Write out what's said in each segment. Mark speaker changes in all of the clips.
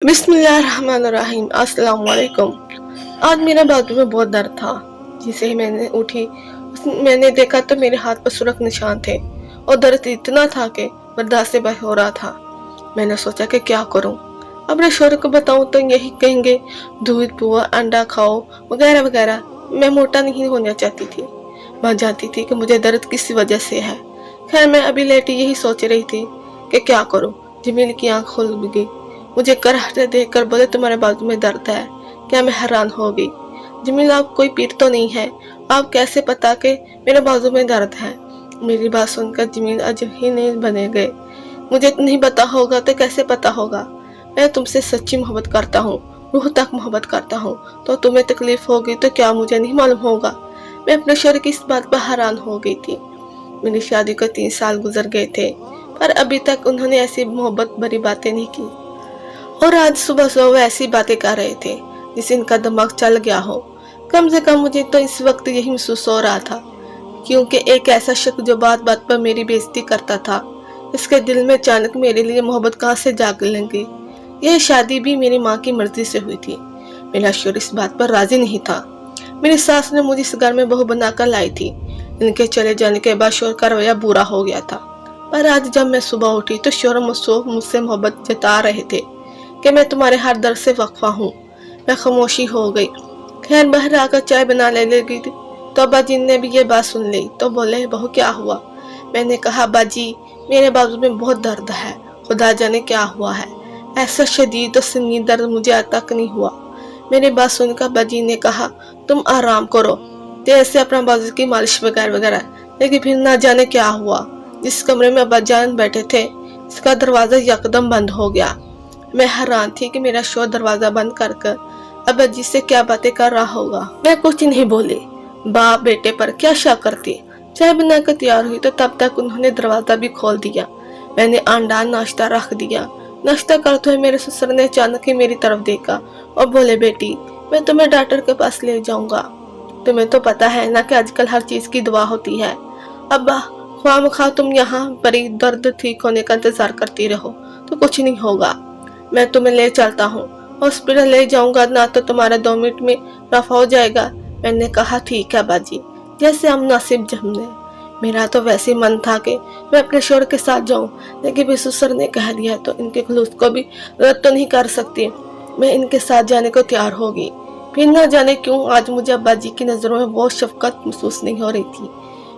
Speaker 1: बिस्मिल्लाहिर्रहमानिर्रहीम। अस्सलाम वालेकुम। आज मेरा बाजू में बहुत दर्द था। जिसे ही मैंने उठी, मैंने देखा तो मेरे हाथ पर सुरख निशान थे और दर्द इतना था कि बर्दाश्त से बाहर हो रहा था। मैंने सोचा कि क्या करूं। अपने शोहर को बताऊं तो यही कहेंगे दूध पियो, अंडा खाओ वगैरह वगैरह। मैं मोटा नहीं होना चाहती थी। मैं जानती थी कि मुझे दर्द किस वजह से है। खैर, मैं अभी लेटी यही सोच रही थी कि क्या करूं। जमील की आंख खुल गई। मुझे कराहते देखकर बोले, तुम्हारे बाजू में दर्द है क्या? मैं हैरान हो गई। जमील, आप कोई पीर तो नहीं है, आप कैसे पता कि मेरे बाजू में दर्द है? मेरी बात सुनकर जमील अजब ही नहीं बने गए। मुझे नहीं पता होगा तो कैसे पता होगा? मैं तुमसे सच्ची मोहब्बत करता हूँ, रूह तक मोहब्बत करता हूँ। तो तुम्हें तकलीफ होगी तो क्या मुझे नहीं मालूम होगा? मैं अपने शौहर की इस बात पर हैरान हो गई थी। मेरी शादी को 3 साल गुजर गए थे, पर अभी तक उन्होंने ऐसी मोहब्बत भरी बातें नहीं की। और आज सुबह सुबह वो ऐसी बातें कर रहे थे जिससे इनका दिमाग चल गया हो। कम से कम मुझे तो इस वक्त यही महसूस हो रहा था, क्योंकि एक ऐसा शख्स जो बात बात पर मेरी बेइज्जती करता था, इसके दिल में अचानक मेरे लिए मोहब्बत कहाँ से जाग लगी। यह शादी भी मेरी माँ की मर्जी से हुई थी। मेरा शौहर इस बात पर राजी नहीं था। मेरी सास ने मुझे इस घर में बहू बनाकर लाई थी। इनके चले जाने के बाद शौहर का रवैया बुरा हो गया था। पर आज जब मैं सुबह उठी तो शौहर मुझसे मोहब्बत जता रहे थे कि मैं तुम्हारे हर दर्द से वक्फा हूँ। मैं खामोशी हो गई। खैर, बाहर आकर चाय बना ले लगी थी तो अब्बाजी ने भी ये बात सुन ली तो बोले, बहू क्या हुआ? मैंने कहा, अब्बाजी मेरे बाजू में बहुत दर्द है, खुदा जाने क्या हुआ है। ऐसा शदीद और संगीन दर्द मुझे आज तक नहीं हुआ। मेरी बात सुनकर अब्बाजी ने कहा, तुम आराम करो, तेज से अपना बाजू की मालिश वगैरह वगैरह। लेकिन फिर ना जाने क्या हुआ, जिस कमरे में अब्बाजान बैठे थे इसका दरवाजा यकदम बंद हो गया। मैं हैरान थी कि मेरा शौहर दरवाजा बंद कर अब्बाजी से क्या बातें कर रहा होगा। मैं कुछ नहीं बोली। बाप बेटे पर क्या शक करती। चाय बनाकर तैयार हुई तो तब तक उन्होंने दरवाजा भी खोल दिया। मैंने अंडा नाश्ता रख दिया। नाश्ता करते हुए मेरे ससुर ने अचानक ही मेरी तरफ देखा और बोले, बेटी मैं तुम्हें डॉक्टर के पास ले जाऊंगा। तुम्हें तो पता है ना कि आजकल हर चीज की दवा होती है। अब्बा, ख्वामखा तुम यहाँ पर दर्द ठीक होने का इंतजार करती रहो तो कुछ नहीं होगा। मैं तुम्हें ले चलता हूँ, हॉस्पिटल ले जाऊंगा ना तो तुम्हारा 2 मिनट में रफा हो जाएगा। मैंने कहा, ठीक है बाजी, जैसे हम नासिब जमने। मेरा तो वैसे मन था कि मैं अपने शौहर के साथ जाऊं, लेकिन भी ससुर ने कह दिया तो इनके खलूस को भी रद्द तो नहीं कर सकती। मैं इनके साथ जाने को तैयार होगी। फिर ना जाने क्यों आज मुझे अब्बाजी की नजरों में वो शफकत महसूस नहीं हो रही थी।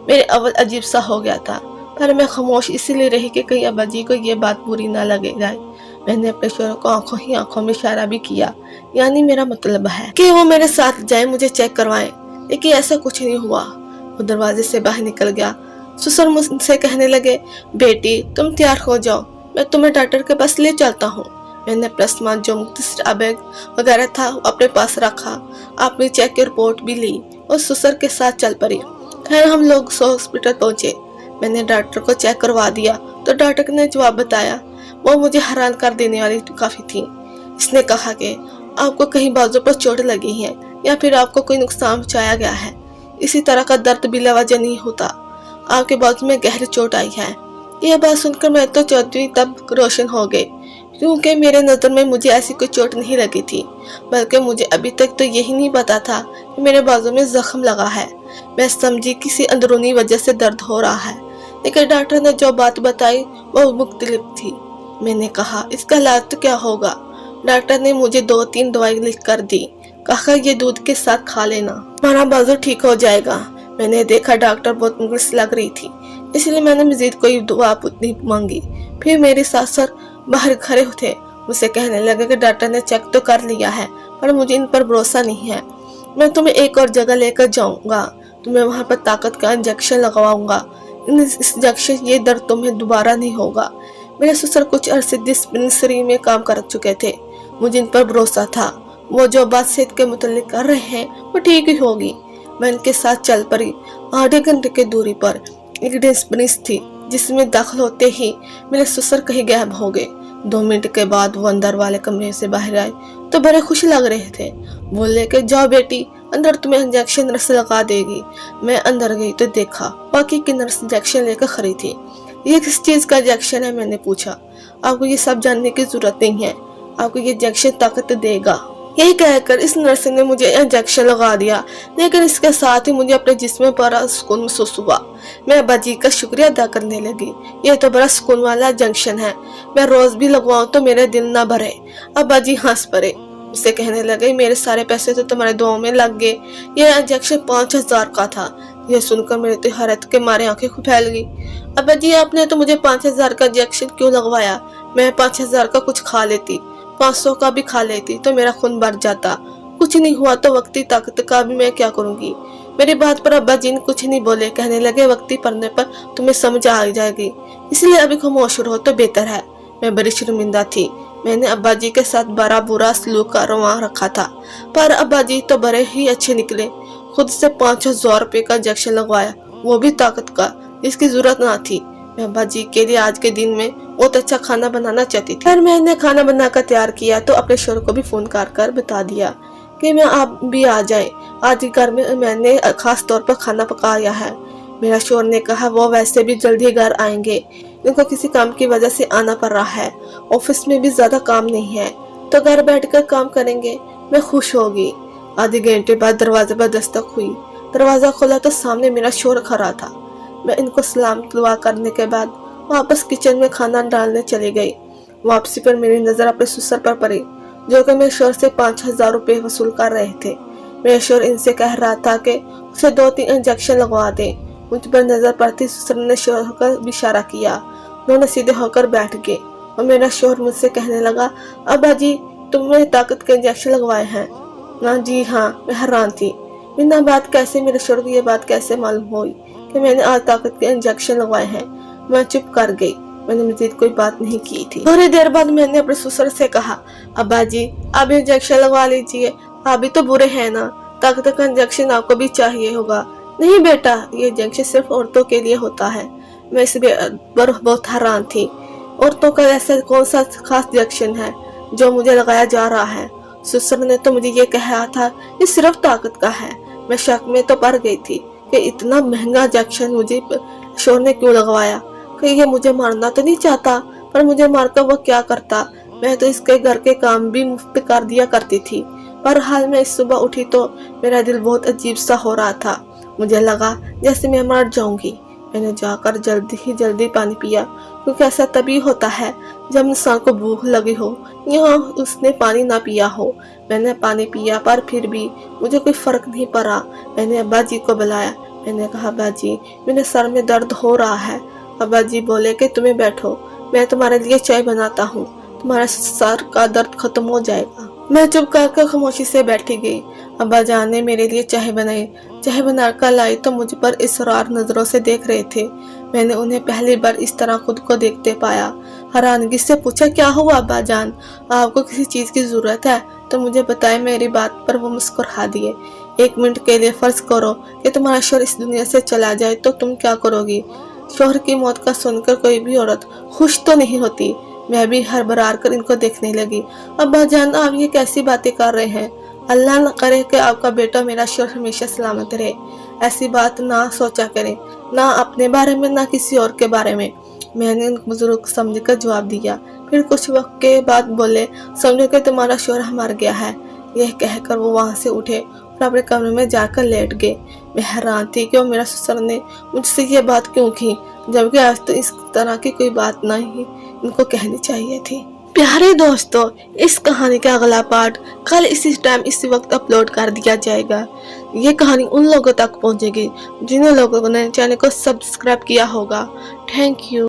Speaker 1: मेरे अव्वल अजीब सा हो गया था, पर मैं खामोश इसीलिए रही कि कहीं अब्बाजी को ये बात बुरी ना लगे जाए। मैंने अपने शौहर को आंखों ही आंखों में इशारा भी किया, यानी मेरा मतलब है कि वो मेरे साथ जाए, मुझे चेक करवाएं। लेकिन ऐसा कुछ नहीं हुआ। वो दरवाजे से बाहर निकल गया। ससुर मुझसे कहने लगे, बेटी तुम तैयार हो जाओ, मैं तुम्हें डॉक्टर के पास ले चलता हूँ। मैंने अपना सामान जो मुख्तसर बैग वगैरह था अपने पास रखा। आपने चेक की रिपोर्ट भी ली और ससुर के साथ चल पड़ी। खैर, हम लोग हॉस्पिटल पहुंचे। मैंने डॉक्टर को चेक करवा दिया तो डॉक्टर ने जवाब बताया। वो मुझे हैरान कर देने वाली काफी थी। इसने कहा कि आपको कहीं बाजू पर चोट लगी है या फिर आपको कोई नुकसान पहुंचाया गया है। इसी तरह का दर्द बिलावजह नहीं होता। आपके बाजू में गहरी चोट आई है। यह बात सुनकर मैं तो चौधरी तब रोशन हो गए, क्योंकि मेरे नजर में मुझे ऐसी कोई चोट नहीं लगी थी, बल्कि मुझे अभी तक तो यही नहीं पता था कि मेरे बाजू में जख्म लगा है। मैं समझी किसी अंदरूनी वजह से दर्द हो रहा है, लेकिन डॉक्टर ने जो बात बताई वो मुख्तलिफ थी। मैंने कहा, इसका इलाज तो क्या होगा? डॉक्टर ने मुझे 2-3 दवाई लिख कर दी। कहा, ये दूध के साथ खा लेना, तुम्हारा बाजू ठीक हो जाएगा। मैंने देखा डॉक्टर बहुत मुंगस लग रही थी, इसलिए मैंने मजीद कोई दवा नहीं मांगी। फिर मेरे ससुर बाहर खड़े थे, मुझसे कहने लगे कि डॉक्टर ने चेक तो कर लिया है, पर मुझे इन पर भरोसा नहीं है। मैं तुम्हें एक और जगह लेकर जाऊंगा, तुम्हें वहां पर ताकत का इंजेक्शन लगवाऊंगा। इस इंजेक्शन ये दर्द तुम्हें दोबारा नहीं होगा। मेरे ससुर कुछ अरसे डिस्पेंसरी में काम कर चुके थे, मुझे इन पर भरोसा था। वो जो बात सेहत के मुतालिक कर रहे हैं वो ठीक ही होगी। मैं इनके साथ चल पड़ी। आधे घंटे की दूरी पर एक डिस्पेंसरी थी, जिसमें दाखिल होते ही मेरे ससुर कहीं गायब हो गए। 2 मिनट के बाद वो अंदर वाले कमरे से बाहर आए तो बड़े खुश लग रहे थे। बोले कि जाओ बेटी, अंदर तुम्हें इंजेक्शन नर्स लगा देगी। मैं अंदर गई तो देखा बाकी की नर्स इंजेक्शन लेकर खड़ी थी। ये किस चीज का इंजेक्शन है? मैंने पूछा। आपको ये सब जानने की जरूरत नहीं है, आपको ये इंजेक्शन ताकत देगा। यही कहकर इस नर्स ने मुझे इंजेक्शन लगा दिया, लेकिन इसके साथ ही मुझे अपने जिस्म में बड़ा सुकून महसूस हुआ। मैं अब्बा जी का शुक्रिया अदा करने लगी। ये तो बड़ा सुकून वाला इंजेक्शन है, मैं रोज भी लगवाऊं तो मेरे दिल ना भरे। अब्बा जी हंस पड़े, मुझसे कहने लगे मेरे सारे पैसे तो तुम्हारे दुआओं में लग गए। यह इंजेक्शन 5000 का था। यह सुनकर मेरे तो हैरत के मारे आंखें फैल गई। अब्बा जी आपने तो मुझे 5000 का इंजेक्शन क्यों लगवाया? मैं 5000 का कुछ खा लेती, 500 का भी खा लेती तो मेरा खून बढ़ जाता। कुछ नहीं हुआ तो वक्ती ताकत का भी मैं क्या करूंगी? मेरी बात पर अब्बा जी ने कुछ नहीं बोले, कहने लगे वक्ती पढ़ने पर तुम्हें समझ आ जाएगी, इसलिए अभी खामोश रहो तो बेहतर है। मैं बड़ी शर्मिंदा थी। मैंने अब्बा जी के साथ बड़ा बुरा सलूक करवा रखा था, पर अब्बा जी तो बड़े ही अच्छे निकले। खुद से 5000 रुपए का इंजेक्शन लगवाया, वो भी ताकत का, जिसकी जरूरत ना थी। मैं अब्बा जी के लिए आज के दिन में बहुत अच्छा खाना बनाना चाहती थी। फिर मैंने खाना बनाकर तैयार किया तो अपने शोहर को भी फोन कर बता दिया कि मैं आप भी आ जाए। आज घर में मैंने खास तौर पर खाना पकाया है। मेरा शोहर ने कहा वो वैसे भी जल्दी घर आएंगे, इनको किसी काम की वजह से आना पड़ रहा है, ऑफिस में भी ज्यादा काम नहीं है तो घर बैठकर काम करेंगे। मैं खुश होगी। आधे घंटे बाद दरवाजे पर दस्तक हुई। दरवाजा खोला तो सामने मेरा शोहर खड़ा था। मैं इनको सलाम दुआ करने के बाद वापस किचन में खाना डालने चली गई। वापसी पर मेरी नजर अपने ससुर पर पड़ी, जो कि मेरे शोहर से 5000 रुपए वसूल कर रहे थे। मेरे शोहर इनसे कह रहा था कि उसे 2-3 इंजेक्शन लगवा दे। मुझ पर नजर पड़ती ससुर ने शोहर को इशारा किया। दोनों सीधे होकर बैठ गए और मेरा शोहर मुझसे कहने लगा, अब्बा जी तुमने ताकत के इंजेक्शन लगवाए हैं ना? जी हाँ। मैं हैरान थी, बिना बात कैसे मेरे शोहर को ये बात कैसे मालूम हुई कि मैंने आज ताकत के इंजेक्शन लगवाए हैं? मैं चुप कर गई, मैंने मजीद कोई बात नहीं की थी। थोड़ी देर बाद मैंने अपने ससुर से कहा, अब्बा जी आप इंजेक्शन लगवा लीजिए, आप भी तो बुरे हैं ना, ताकत का इंजेक्शन आपको भी चाहिए होगा। नहीं बेटा, ये इंजेक्शन सिर्फ औरतों के लिए होता है। मैं इस पर बहुत हैरान थी। औरतों का ऐसा कौन सा खास इंजेक्शन है जो मुझे लगाया जा रहा है? ससुर ने तो मुझे ये कहा था ये सिर्फ ताकत का है। मैं शक में तो पड़ गई थी कि इतना महंगा इंजेक्शन मुझे शोहर ने क्यों लगवाया। कि ये मुझे मारना तो नहीं चाहता, पर मुझे मारकर वो क्या करता? मैं तो इसके घर के काम भी मुफ्त कर दिया करती थी। पर हाल में इस सुबह उठी तो मेरा दिल बहुत अजीब सा हो रहा था। मुझे लगा जैसे मैं मर जाऊंगी। मैंने जाकर जल्दी पानी पिया, क्योंकि ऐसा तभी होता है जब इंसान को भूख लगी हो या उसने पानी ना पिया हो। मैंने पानी पिया पर फिर भी मुझे कोई फर्क नहीं पड़ा। मैंने अब्बा जी को बुलाया। मैंने कहा, अब्बा जी मेरे सर में दर्द हो रहा है। अब्बा जी बोले कि तुम्हें बैठो, मैं तुम्हारे लिए चाय बनाता हूँ, तुम्हारा सर का दर्द खत्म हो जाएगा। मैं चुप कर खामोशी से बैठी गई। अब्बा जान ने मेरे लिए चाय बनाई। चाय बनाकर लाई तो मुझ पर इसरार नजरों से देख रहे थे। मैंने उन्हें पहली बार इस तरह खुद को देखते पाया। हैरानगी से पूछा, क्या हुआ अब्बा जान, आपको किसी चीज की जरूरत है तो मुझे बताए। मेरी बात पर वो मुस्कुरा दिए। 1 मिनट के लिए फर्ज करो कि तुम्हारा शोहर इस दुनिया से चला जाए तो तुम क्या करोगी? शोहर की मौत का सुनकर कोई भी औरत खुश तो नहीं होती। मैं भी हड़बड़ा कर इनको देखने लगी। अब्बा जान आप ये कैसी बातें कर रहे हैं? अल्लाह न करे कि आपका बेटा मेरा शोहर हमेशा सलामत रहे। ऐसी बात ना सोचा करें, ना अपने बारे में ना किसी और के बारे में। मैंने उन बुजुर्ग समझकर जवाब दिया। फिर कुछ वक्त के बाद बोले, समझो कि तुम्हारा शोहर मर गया है। यह कहकर वो वहां से उठे और अपने कमरे में जाकर लेट गए। मैं हैरान थी कि वो मेरा ससुर ने मुझसे ये बात क्यों की, जबकि आज तो इस तरह की कोई बात नहीं इनको कहनी चाहिए थी। प्यारे दोस्तों, इस कहानी का अगला पार्ट कल इसी टाइम इसी वक्त अपलोड कर दिया जाएगा। ये कहानी उन लोगों तक पहुंचेगी जिन लोगों ने चैनल को सब्सक्राइब किया होगा। Thank you.